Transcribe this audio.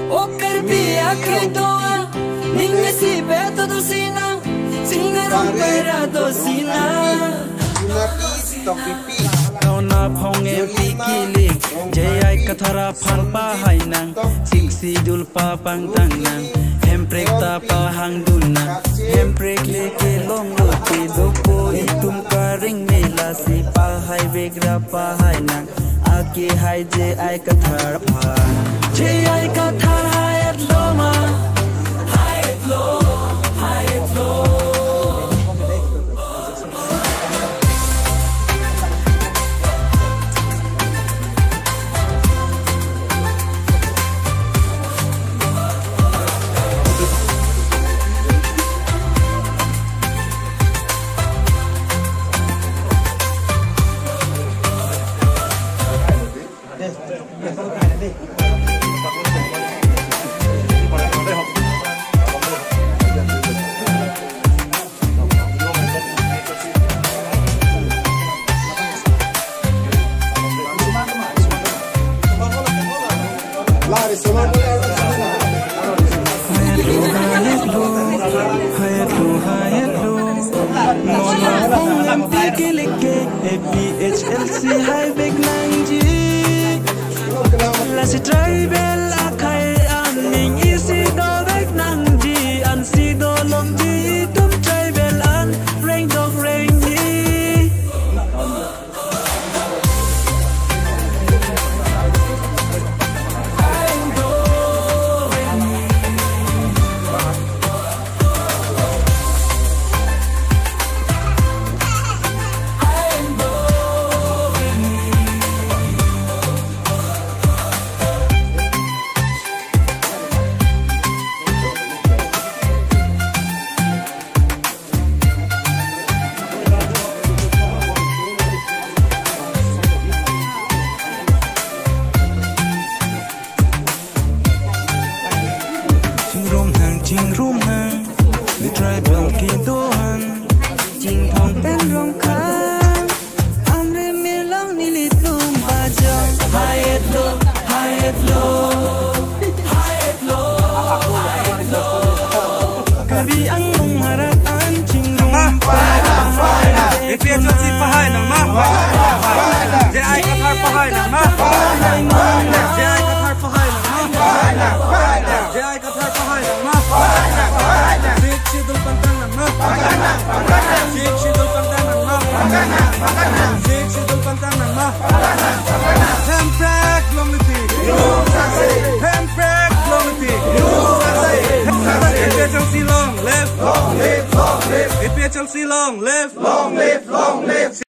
O carbia que doa, ninguém se beta do sina, singarong pera do sina. Kau na phong epi kili, jai kathara phan pa hai nang, siksi dul pa pang tang nang, hemprek ta pa hang dun nang, hemprek leke long loti dopo itum karing mela si pa hai vegra pa hai nang, aki hai je ai kathara phan, je ai kathara hai at loma, hai at lo, hai at lo. PHLC hai bek nanji la si tribal akai aning isi do bek nanji an si do lom ji tum tribal an rain dog rain ji Ching room hang, the tribal kidohan, ching thong pen rong kang, amre milang nilit lum bajang, hayat lo, hayat lo, hayat lo, hayat lo, kabi ang mong harapan, ching room pa, PHLC pahay ng ma, JI Qatar pahay ng ma, JI Qatar pahay ng ma, JI Qatar pahay ng ma. Sidul pantang ng ma, sidul pantang ng ma, sidul pantang ng ma. Hemprek long lipi, hemprek long lipi. PHLC long live, PHLC long live, long live, long live.